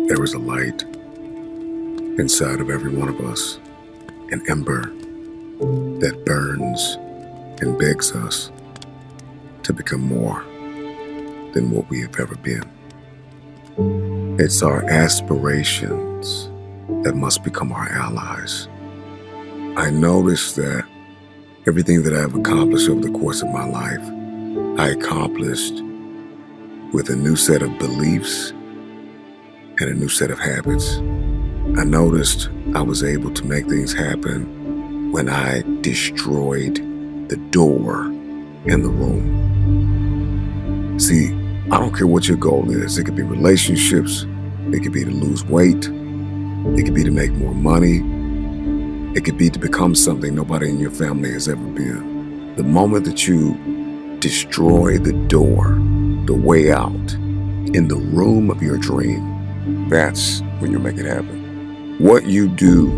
There is a light inside of every one of us, an ember that burns and begs us to become more than what we have ever been. It's our aspirations that must become our allies. I noticed that everything that I've accomplished over the course of my life, I accomplished with a new set of beliefs and a new set of habits. I noticed I was able to make things happen when I destroyed the door in the room. See, I don't care what your goal is. It could be relationships, it could be to lose weight, it could be to make more money, it could be to become something nobody in your family has ever been. The moment that you destroy the door, the way out, in the room of your dream, that's when you make it happen. What you do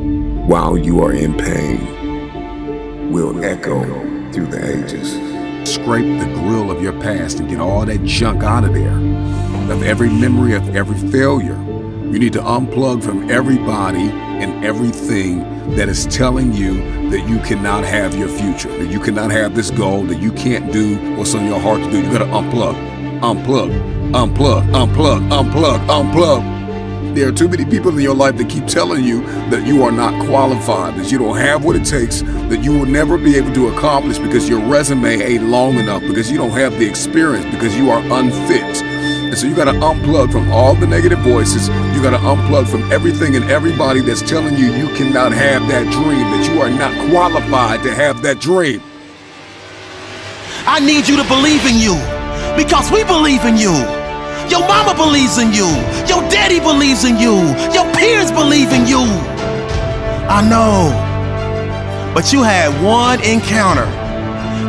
while you are in pain will echo through the ages. Scrape the grill of your past and get all that junk out of there, of every memory, of every failure. You need to unplug from everybody and everything that is telling you that you cannot have your future, that you cannot have this goal, that you can't do what's on your heart to do. You gotta unplug, unplug, unplug, unplug, unplug, unplug. There are too many people in your life that keep telling you that you are not qualified, that you don't have what it takes, that you will never be able to accomplish because your resume ain't long enough, because you don't have the experience, because you are unfit. And so you gotta unplug from all the negative voices. You gotta unplug from everything and everybody that's telling you you cannot have that dream, that you are not qualified to have that dream. I need you to believe in you, because we believe in you. Your mama believes in you. Your daddy believes in you. Your peers believe in you. I know. But you had one encounter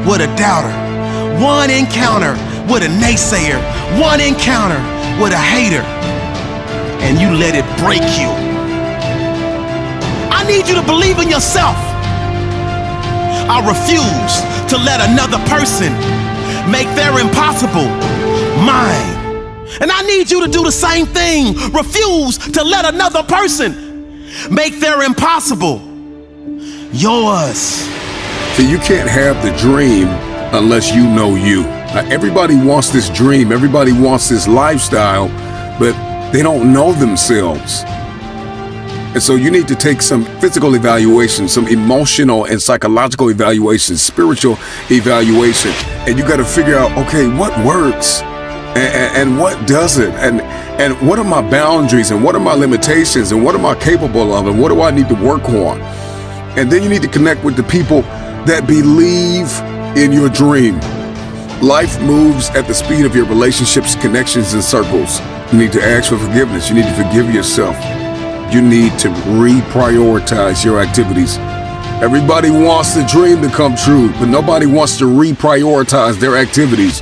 with a doubter, one encounter with a naysayer, one encounter with a hater, and you let it break you. I need you to believe in yourself. I refuse to let another person make their impossible mine. And I need you to do the same thing. Refuse to let another person make their impossible yours. So you can't have the dream unless you know you. Everybody wants this dream, everybody wants this lifestyle, but they don't know themselves. And so you need to take some physical evaluation, some emotional and psychological evaluation, spiritual evaluation, and you got to figure out, okay, what works? And what doesn't, and what are my boundaries, and what are my limitations, and what am I capable of, and what do I need to work on? And then you need to connect with the people that believe in your dream. Life moves at the speed of your relationships, connections, and circles. You need to ask for forgiveness. You need to forgive yourself. You need to reprioritize your activities. Everybody wants the dream to come true, but nobody wants to reprioritize their activities.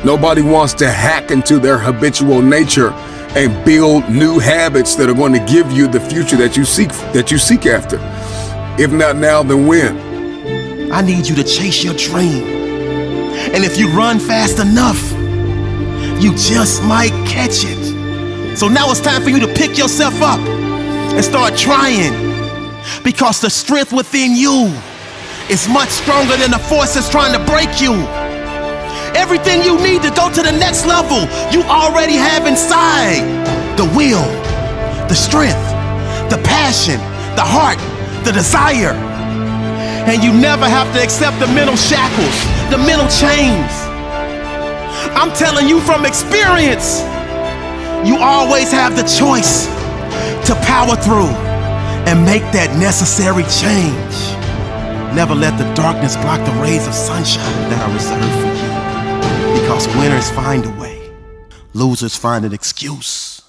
Nobody wants to hack into their habitual nature and build new habits that are going to give you the future that you seek after. If not now, then when? I need you to chase your dream. And if you run fast enough, you just might catch it. So now it's time for you to pick yourself up and start trying, because the strength within you is much stronger than the forces trying to break you. Everything you need to go to the next level, you already have inside. The will, the strength, the passion, the heart, the desire. And you never have to accept the mental shackles, the mental chains. I'm telling you from experience, you always have the choice to power through and make that necessary change. Never let the darkness block the rays of sunshine that are reserved for you. Because winners find a way, losers find an excuse.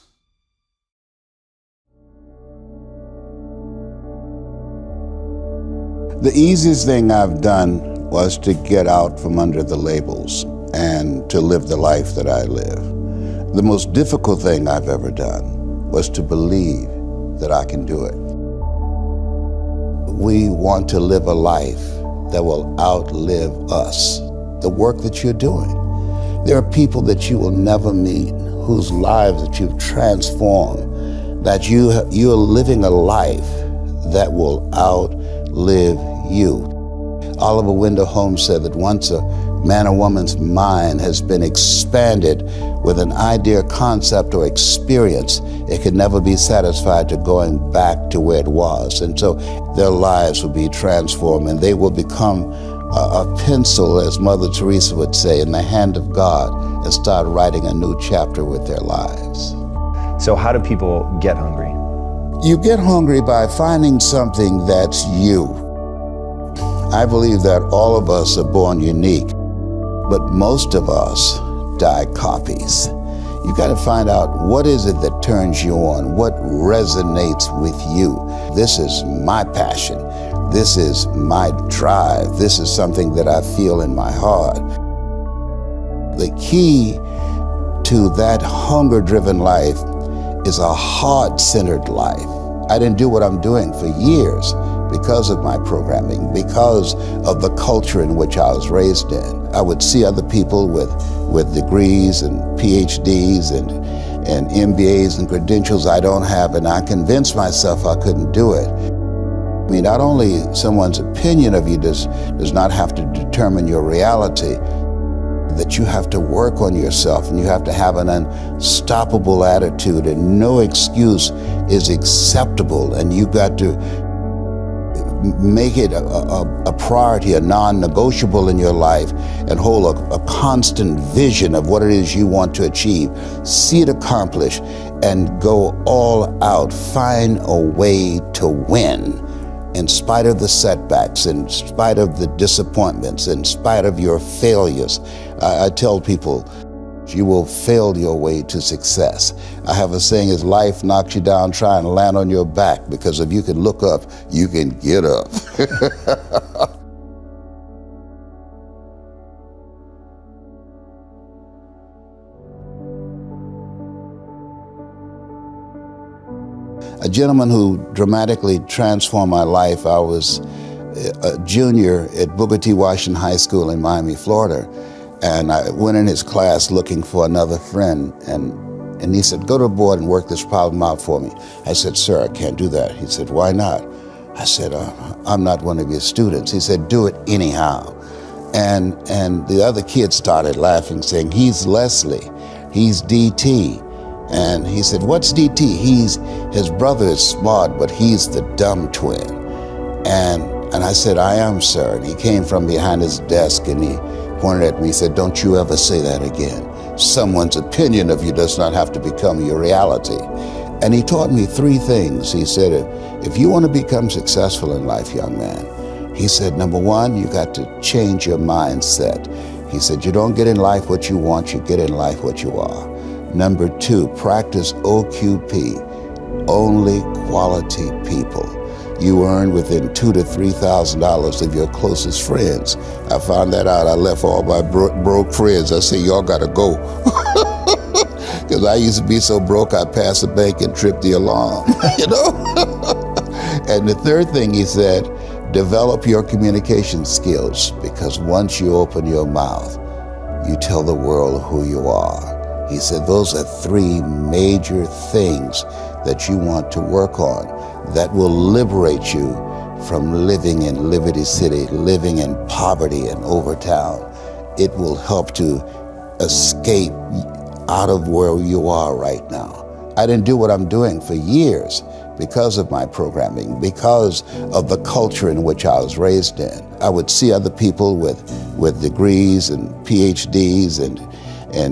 The easiest thing I've done was to get out from under the labels and to live the life that I live. The most difficult thing I've ever done was to believe that I can do it. We want to live a life that will outlive us, the work that you're doing. There are people that you will never meet whose lives that you've transformed, that you're living a life that will outlive you. Oliver Wendell Holmes said that once a man or woman's mind has been expanded with an idea, concept, or experience, it can never be satisfied to going back to where it was. And so their lives will be transformed, and they will become a pencil, as Mother Teresa would say, in the hand of God, and start writing a new chapter with their lives. So how do people get hungry? You get hungry by finding something that's you. I believe that all of us are born unique, but most of us die copies. You got to find out, what is it that turns you on? What resonates with you? This is my passion. This is my drive. This is something that I feel in my heart. The key to that hunger-driven life is a heart-centered life. I didn't do what I'm doing for years because of my programming, because of the culture in which I was raised in. I would see other people with degrees and PhDs and MBAs and credentials I don't have, and I convinced myself I couldn't do it. I mean, not only someone's opinion of you does not have to determine your reality, that you have to work on yourself, and you have to have an unstoppable attitude, and no excuse is acceptable, and you got to make it a priority, a non-negotiable in your life, and hold a constant vision of what it is you want to achieve. See it accomplished and go all out. Find a way to win in spite of the setbacks, in spite of the disappointments, in spite of your failures. I tell people, you will fail your way to success. I have a saying, as life knocks you down, try and land on your back, because if you can look up, you can get up. A gentleman who dramatically transformed my life, I was a junior at Booker T. Washington High School in Miami, Florida. And I went in his class looking for another friend, and he said, go to the board and work this problem out for me. I said, sir, I can't do that. He said, why not? I said, I'm not one of your students. He said, do it anyhow. And the other kids started laughing, saying, he's Leslie, he's DT. And he said, what's DT? His brother is smart, but he's the dumb twin. And I said, I am, sir. And he came from behind his desk and he pointed at me and said, don't you ever say that again. Someone's opinion of you does not have to become your reality. And he taught me three things. He said, if you want to become successful in life, young man, he said, number one, you got to change your mindset. He said, you don't get in life what you want, you get in life what you are. Number two, practice OQP, only quality people. You earn within $2,000 to $3,000 of your closest friends. I found that out. I left all my broke friends. I said, y'all gotta go. Because I used to be so broke, I passed the bank and tripped the alarm, you know? And the third thing he said, develop your communication skills, because once you open your mouth, you tell the world who you are. He said, those are three major things that you want to work on that will liberate you from living in Liberty City, living in poverty in Overtown. It will help to escape out of where you are right now. I didn't do what I'm doing for years because of my programming, because of the culture in which I was raised in. I would see other people with degrees and PhDs and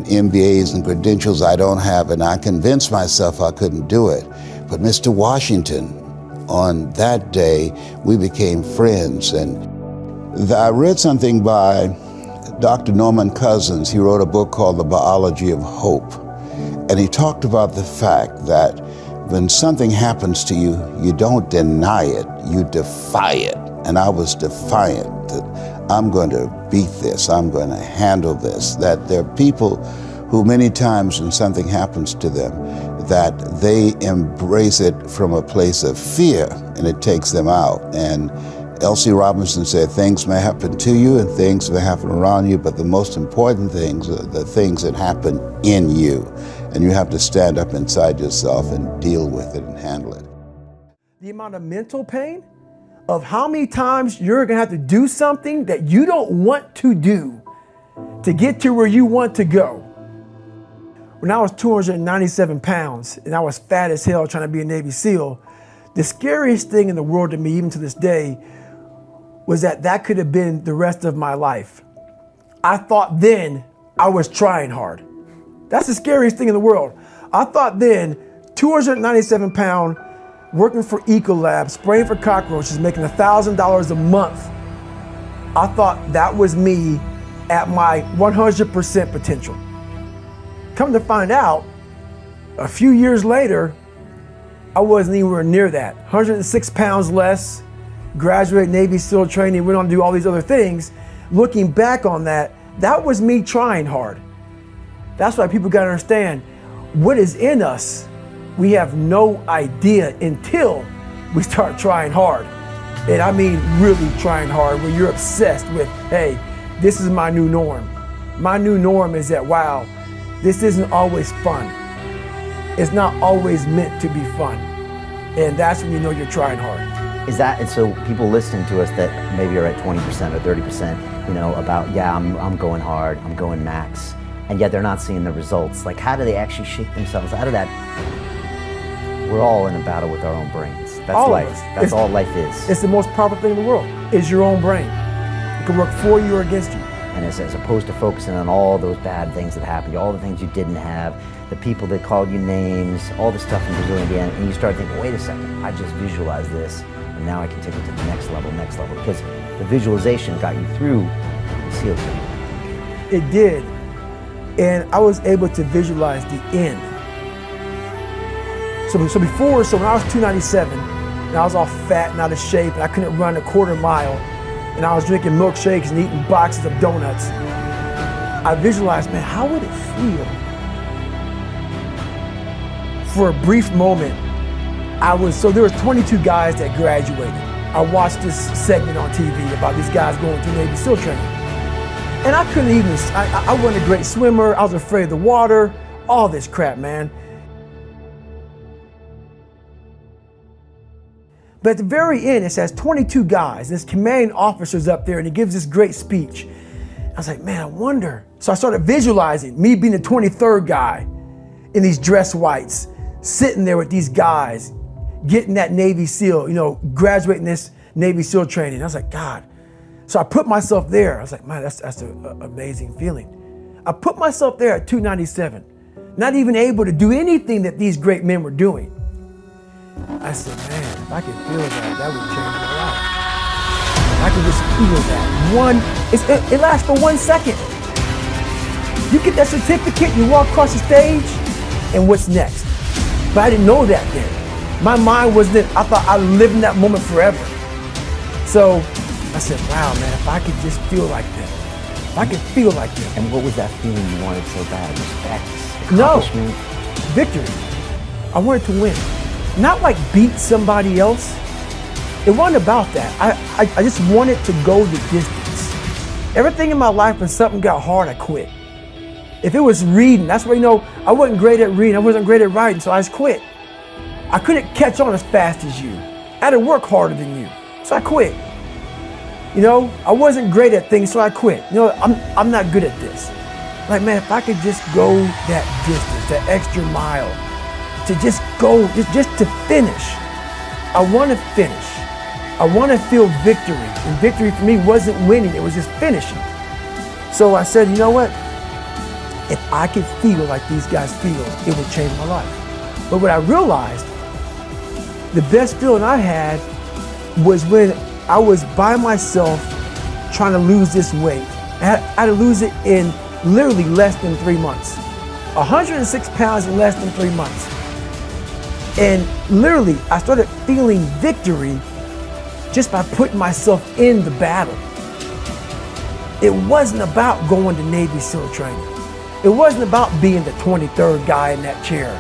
MBAs and credentials I don't have, and I convinced myself I couldn't do it. But Mr. Washington, on that day, we became friends. And I read something by Dr. Norman Cousins. He wrote a book called The Biology of Hope. And he talked about the fact that when something happens to you, you don't deny it, you defy it. And I was defiant that I'm going to beat this, I'm going to handle this. That there are people who many times when something happens to them, that they embrace it from a place of fear and it takes them out. And Elsie Robinson said, things may happen to you and things may happen around you, but the most important things are the things that happen in you. And you have to stand up inside yourself and deal with it and handle it. The amount of mental pain of how many times you're gonna have to do something that you don't want to do to get to where you want to go. When I was 297 pounds and I was fat as hell trying to be a Navy SEAL, the scariest thing in the world to me, even to this day, was that could have been the rest of my life. I thought then I was trying hard. That's the scariest thing in the world. I thought then, 297 pound, working for Ecolab, spraying for cockroaches, making $1,000 a month. I thought that was me at my 100% potential. Come to find out, a few years later, I wasn't anywhere near that. 106 pounds less, graduated Navy SEAL training, went on to do all these other things. Looking back on that, that was me trying hard. That's why people gotta understand, what is in us, we have no idea until we start trying hard. And I mean really trying hard, where you're obsessed with, hey, this is my new norm. My new norm is that, wow, this isn't always fun. It's not always meant to be fun. And that's when you know you're trying hard. Is that, and so people listening to us that maybe are at 20% or 30%, you know, about, yeah, I'm going hard, I'm going max, and yet they're not seeing the results. Like, how do they actually shake themselves out of that? We're all in a battle with our own brains. That's all life. of us. That's all life is. It's the most powerful thing in the world, is your own brain. It can work for you or against you. And as opposed to focusing on all those bad things that happened to you, all the things you didn't have, the people that called you names, all the stuff in Brazil, Indiana, and you start thinking, wait a second, I just visualized this, and now I can take it to the next level, because the visualization got you through the SEAL training. It did, and I was able to visualize the end. So when I was 297, and I was all fat and out of shape, and I couldn't run a quarter mile, and I was drinking milkshakes and eating boxes of donuts, I visualized, man, how would it feel? For a brief moment, there were 22 guys that graduated. I watched this segment on TV about these guys going through Navy SEAL training. And I couldn't even, I wasn't a great swimmer, I was afraid of the water, all this crap, man. But at the very end, it says 22 guys, this commanding officer's up there and he gives this great speech. I was like, man, I wonder. So I started visualizing me being the 23rd guy in these dress whites, sitting there with these guys, getting that Navy SEAL, graduating this Navy SEAL training. I was like, God. So I put myself there. I was like, man, that's an amazing feeling. I put myself there at 297, not even able to do anything that these great men were doing. I said, man, if I could feel that would change my life. I could just feel that. It lasts for 1 second. You get that certificate, you walk across the stage, and what's next? But I didn't know that then. My mind was that I thought I lived in that moment forever. So I said, wow, man, if I could just feel like that. If I could feel like that. And what was that feeling you wanted so bad? Respect? No, Accomplishment? victory. I wanted to win. Not like beat somebody else. It wasn't about that. I just wanted to go the distance. Everything in my life, when something got hard, I quit. If it was reading, that's where, I wasn't great at reading, I wasn't great at writing, so I just quit. I couldn't catch on as fast as you. I had to work harder than you, so I quit. I wasn't great at things, so I quit. I'm not good at this. Like, man, if I could just go that distance, that extra mile, to just go, just to finish. I want to finish. I want to feel victory. And victory for me wasn't winning, it was just finishing. So I said, you know what? If I could feel like these guys feel, it would change my life. But what I realized, the best feeling I had was when I was by myself trying to lose this weight. I had to lose it in literally less than 3 months. 106 pounds in less than 3 months. And literally, I started feeling victory just by putting myself in the battle. It wasn't about going to Navy SEAL training. It wasn't about being the 23rd guy in that chair.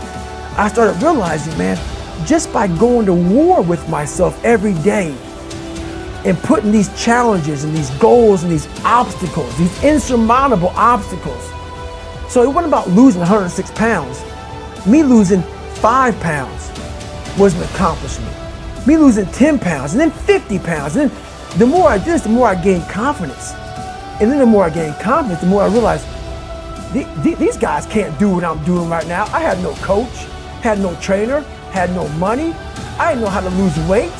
I started realizing, man, just by going to war with myself every day, and putting these challenges and these goals and these obstacles, these insurmountable obstacles. So it wasn't about losing 106 pounds. Me losing 5 pounds was an accomplishment. Me losing 10 pounds and then 50 pounds. And then the more I did this, the more I gained confidence. And then the more I gained confidence, the more I realized these guys can't do what I'm doing right now. I had no coach, had no trainer, had no money. I didn't know how to lose weight.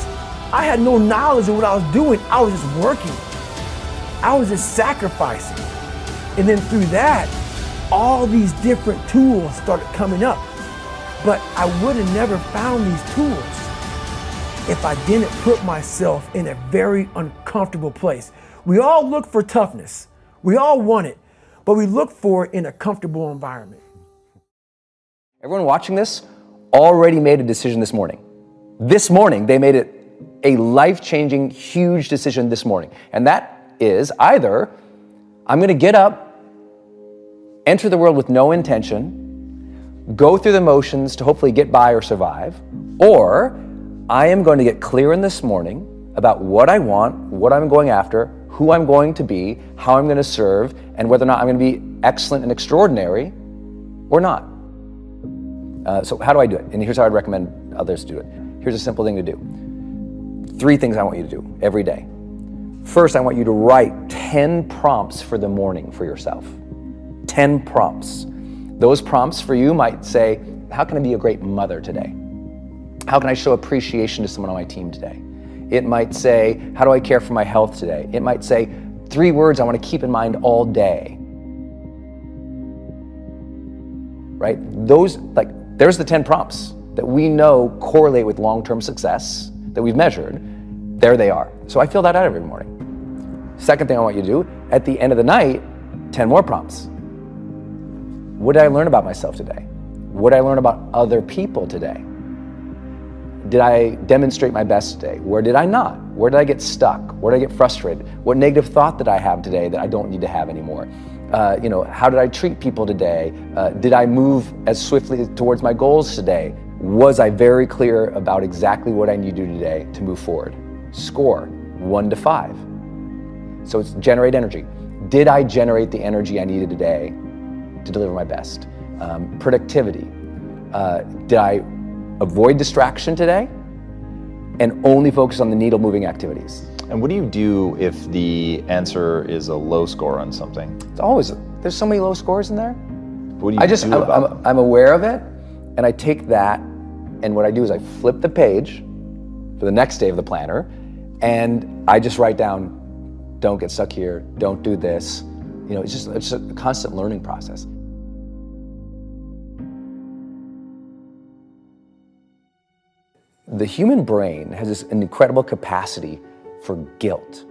I had no knowledge of what I was doing. I was just working. I was just sacrificing. And then through that, all these different tools started coming up. But I would have never found these tools if I didn't put myself in a very uncomfortable place. We all look for toughness. We all want it, but we look for it in a comfortable environment. Everyone watching this already made a decision this morning. This morning, they made it a life-changing, huge decision this morning. And that is either I'm going to get up, enter the world with no intention, go through the motions to hopefully get by or survive, or I am going to get clear in this morning about what I want, what I'm going after, who I'm going to be, how I'm going to serve, and whether or not I'm going to be excellent and extraordinary or not. So how do I do it? And here's how I'd recommend others do it. Here's a simple thing to do. 3 things I want you to do every day. First, I want you to write 10 prompts for the morning for yourself. 10 prompts. Those prompts for you might say, how can I be a great mother today? How can I show appreciation to someone on my team today? It might say, how do I care for my health today? It might say, 3 words I want to keep in mind all day. Right? There's the 10 prompts that we know correlate with long-term success that we've measured. There they are. So I fill that out every morning. Second thing I want you to do, at the end of the night, 10 more prompts. What did I learn about myself today? What did I learn about other people today? Did I demonstrate my best today? Where did I not? Where did I get stuck? Where did I get frustrated? What negative thought did I have today that I don't need to have anymore? How did I treat people today? Did I move as swiftly towards my goals today? Was I very clear about exactly what I need to do today to move forward? Score 1 to 5. So it's generate energy. Did I generate the energy I needed today to deliver my best? Productivity. Did I avoid distraction today and only focus on the needle moving activities? And what do you do if the answer is a low score on something? It's always, there's so many low scores in there. What do you do about them? I'm aware of it, and I take that, and what I do is I flip the page for the next day of the planner, and I just write down, don't get stuck here, don't do this. It's just a constant learning process. The human brain has this incredible capacity for guilt.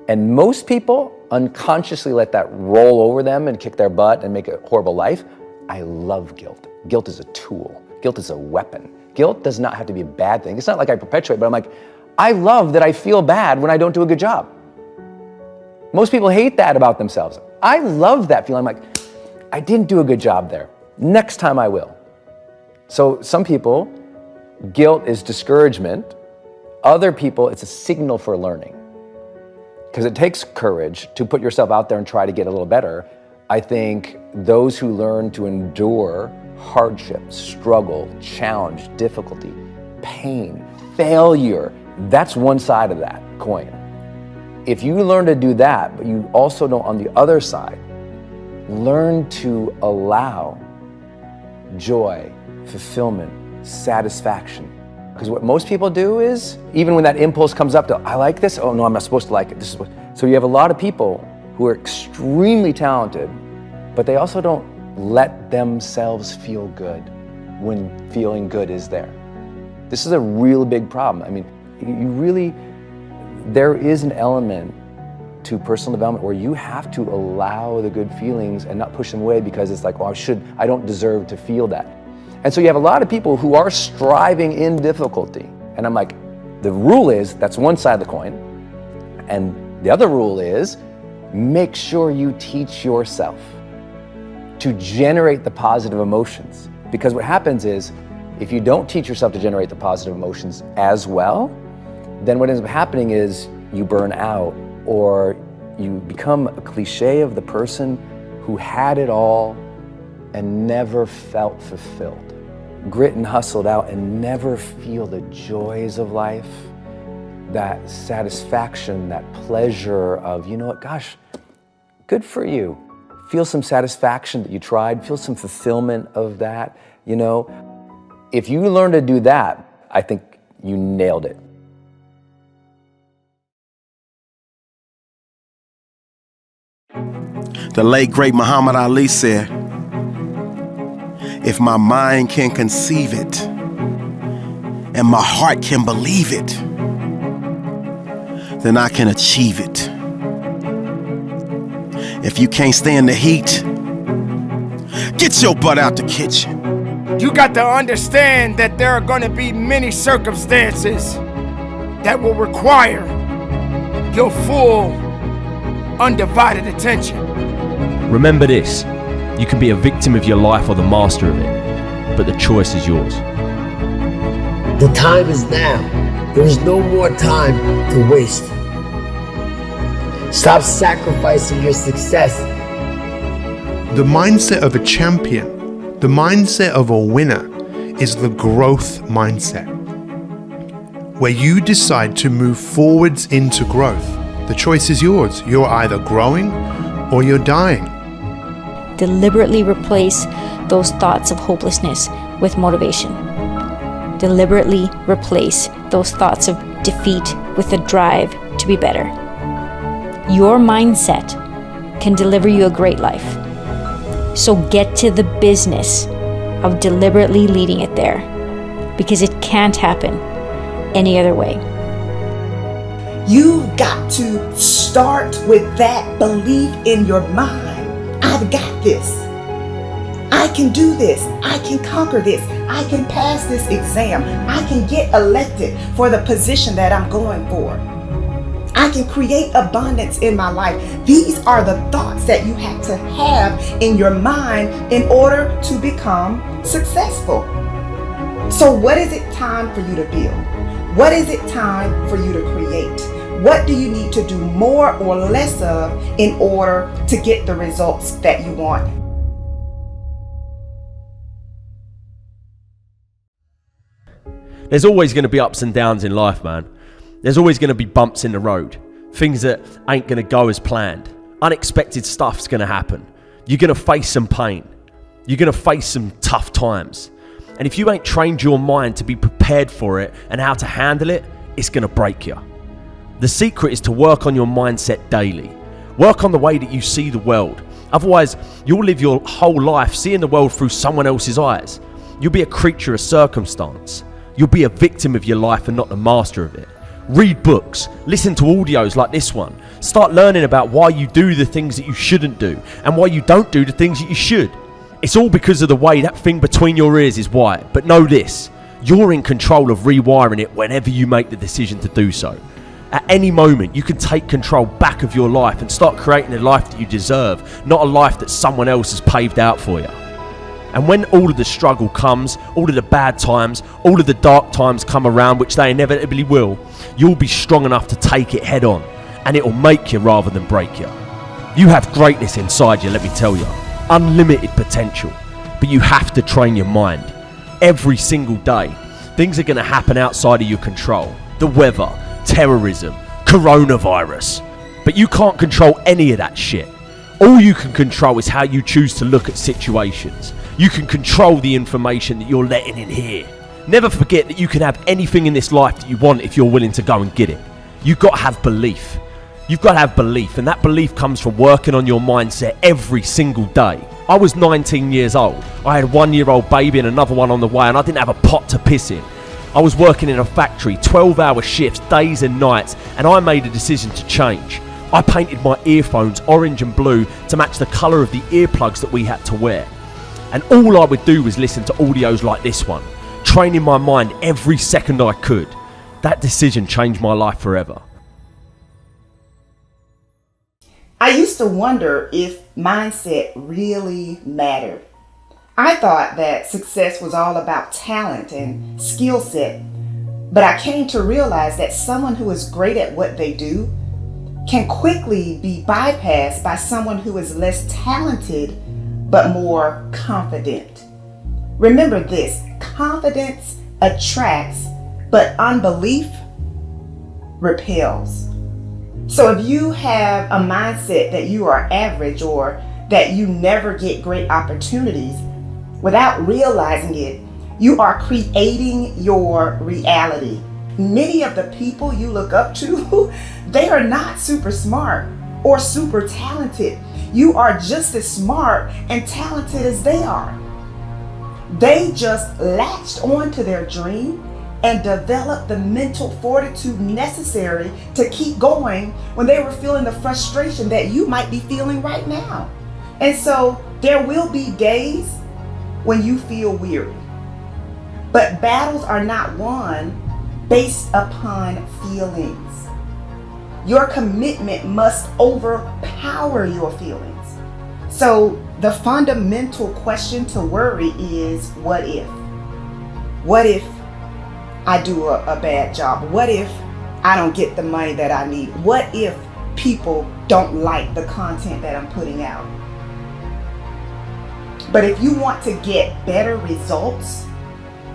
And most people unconsciously let that roll over them and kick their butt and make a horrible life. I love guilt. Guilt is a tool. Guilt is a weapon. Guilt does not have to be a bad thing. It's not like I perpetuate, but I'm like, I love that I feel bad when I don't do a good job. Most people hate that about themselves. I love that feeling. I'm like, I didn't do a good job there. Next time I will. So some people, guilt is discouragement. Other people, it's a signal for learning. Because it takes courage to put yourself out there and try to get a little better. I think those who learn to endure hardship, struggle, challenge, difficulty, pain, failure, that's one side of that coin. If you learn to do that, but you also know on the other side, learn to allow joy, fulfillment, satisfaction. Because what most people do is, even when that impulse comes up to, I like this, oh no, I'm not supposed to like it. So you have a lot of people who are extremely talented, but they also don't let themselves feel good when feeling good is there. This is a real big problem. I mean, there is an element to personal development where you have to allow the good feelings and not push them away because it's like, oh, I don't deserve to feel that. And so you have a lot of people who are striving in difficulty. And I'm like, the rule is, that's one side of the coin. And the other rule is, make sure you teach yourself to generate the positive emotions. Because what happens is, if you don't teach yourself to generate the positive emotions as well, then what ends up happening is you burn out, or you become a cliche of the person who had it all and never felt fulfilled. Grit and hustled out and never feel the joys of life, that satisfaction, that pleasure of, you know what, gosh, good for you. Feel some satisfaction that you tried, feel some fulfillment of that, you know. If you learn to do that, I think you nailed it. The late great Muhammad Ali said, "If my mind can conceive it and my heart can believe it, then I can achieve it. If you can't stand the heat, get your butt out the kitchen." You got to understand that there are going to be many circumstances that will require your full, undivided attention. Remember this, you can be a victim of your life or the master of it, but the choice is yours. The time is now. There is no more time to waste. Stop sacrificing your success. The mindset of a champion, the mindset of a winner, is the growth mindset, where you decide to move forwards into growth. The choice is yours. You're either growing or you're dying. Deliberately replace those thoughts of hopelessness with motivation. Deliberately replace those thoughts of defeat with a drive to be better. Your mindset can deliver you a great life. So get to the business of deliberately leading it there, because it can't happen any other way. You've got to start with that belief in your mind. I've got this. I can do this. I can conquer this. I can pass this exam. I can get elected for the position that I'm going for. I can create abundance in my life. These are the thoughts that you have to have in your mind in order to become successful. So what is it time for you to build? What is it time for you to create? What do you need to do more or less of in order to get the results that you want? There's always going to be ups and downs in life, man. There's always going to be bumps in the road. Things that ain't going to go as planned. Unexpected stuff's going to happen. You're going to face some pain. You're going to face some tough times. And if you ain't trained your mind to be prepared for it and how to handle it, it's going to break you. The secret is to work on your mindset daily. Work on the way that you see the world. Otherwise, you'll live your whole life seeing the world through someone else's eyes. You'll be a creature of circumstance. You'll be a victim of your life and not the master of it. Read books, listen to audios like this one. Start learning about why you do the things that you shouldn't do and why you don't do the things that you should. It's all because of the way that thing between your ears is wired. But know this, you're in control of rewiring it whenever you make the decision to do so. At any moment, you can take control back of your life and start creating a life that you deserve, not a life that someone else has paved out for you. And when all of the struggle comes, all of the bad times, all of the dark times come around, which they inevitably will, you'll be strong enough to take it head on, and it will make you rather than break you. You have greatness inside you, let me tell you. Unlimited potential. But you have to train your mind. Every single day, things are going to happen outside of your control. The weather, terrorism, coronavirus. But you can't control any of that shit. All you can control is how you choose to look at situations. You can control the information that you're letting in here. Never forget that you can have anything in this life that you want if you're willing to go and get it. You've got to have belief. You've got to have belief, and that belief comes from working on your mindset every single day. I was 19 years old. I had a 1-year-old baby and another one on the way, and I didn't have a pot to piss in. I was working in a factory, 12-hour shifts, days and nights, and I made a decision to change. I painted my earphones orange and blue to match the colour of the earplugs that we had to wear. And all I would do was listen to audios like this one, training my mind every second I could. That decision changed my life forever. I used to wonder if mindset really mattered. I thought that success was all about talent and skill set, But I came to realize that someone who is great at what they do can quickly be bypassed by someone who is less talented but more confident. Remember this: confidence attracts, but unbelief repels. So if you have a mindset that you are average or that you never get great opportunities, without realizing it, you are creating your reality. Many of the people you look up to, they are not super smart or super talented. You are just as smart and talented as they are. They just latched onto their dream and developed the mental fortitude necessary to keep going when they were feeling the frustration that you might be feeling right now. And so there will be days when you feel weary. But battles are not won based upon feelings. Your commitment must overpower your feelings. So the fundamental question to worry is, what if? What if I do a bad job? What if I don't get the money that I need? What if people don't like the content that I'm putting out? But if you want to get better results,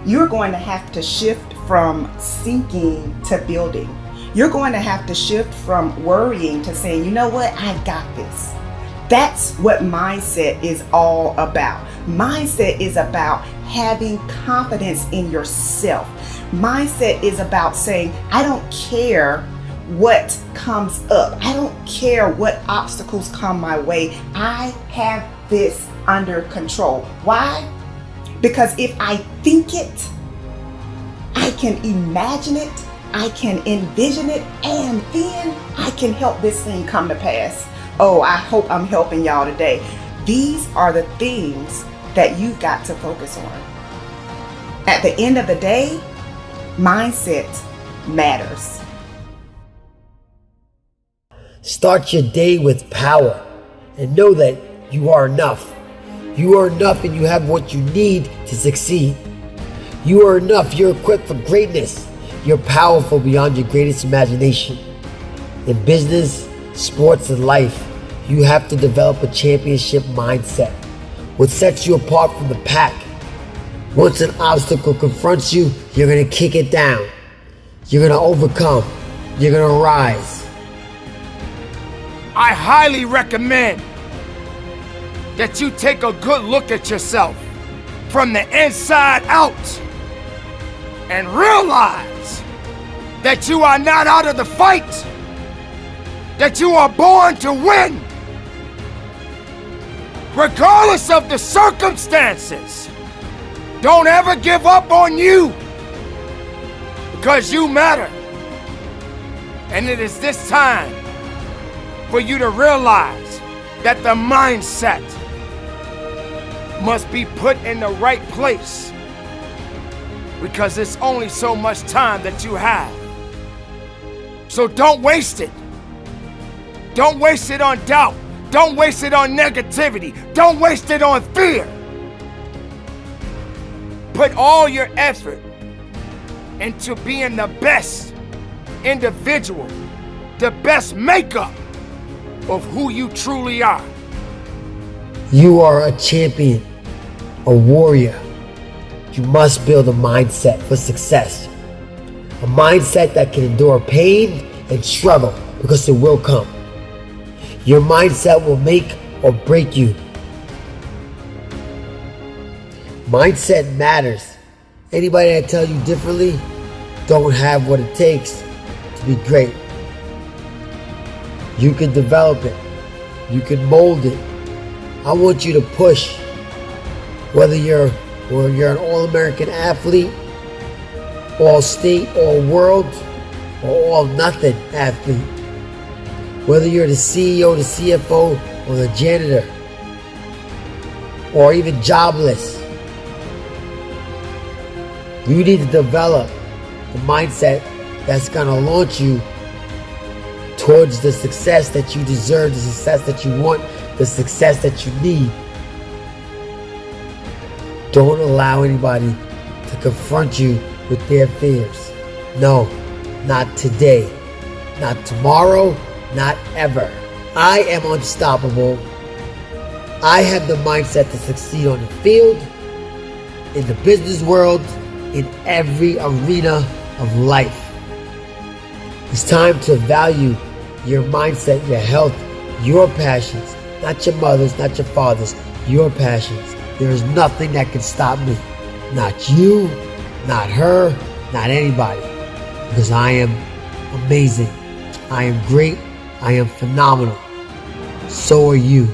you're going to have to shift from sinking to building. You're going to have to shift from worrying to saying, you know what, I got this. That's what mindset is all about. Mindset is about having confidence in yourself. Mindset is about saying, I don't care what comes up. I don't care what obstacles come my way. I have this under control. Why? Because if I think it, I can imagine it, I can envision it, and then I can help this thing come to pass. Oh, I hope I'm helping y'all today. These are the things that you've got to focus on. At the end of the day, mindset matters. Start your day with power and know that you are enough. You are enough and you have what you need to succeed. You are enough. You're equipped for greatness. You're powerful beyond your greatest imagination. In business, sports, and life, you have to develop a championship mindset. What sets you apart from the pack? Once an obstacle confronts you, you're going to kick it down. You're going to overcome. You're going to rise. I highly recommend that you take a good look at yourself from the inside out and realize that you are not out of the fight, that you are born to win. Regardless of the circumstances, don't ever give up on you, because you matter. And it is this time for you to realize that the mindset must be put in the right place, because it's only so much time that you have. So don't waste it. Don't waste it on doubt. Don't waste it on negativity. Don't waste it on fear. Put all your effort into being the best individual, the best makeup of who you truly are. You are a champion, a warrior. You must build a mindset for success. A mindset that can endure pain and struggle, because it will come. Your mindset will make or break you. Mindset matters. Anybody that tells you differently don't have what it takes to be great. You can develop it. You can mold it. I want you to push. Whether you're an All-American athlete, All-State, All-World, or All-Nothing athlete. Whether you're the CEO, the CFO, or the janitor, or even jobless, you need to develop the mindset that's going to launch you towards the success that you deserve, the success that you want, the success that you need. Don't allow anybody to confront you with their fears. No, not today, not tomorrow, not ever. I am unstoppable. I have the mindset to succeed on the field, in the business world, in every arena of life. It's time to value your mindset, your health, your passions, not your mother's, not your father's, your passions. There is nothing that can stop me. Not you, not her, not anybody. Because I am amazing. I am great. I am phenomenal. So are you.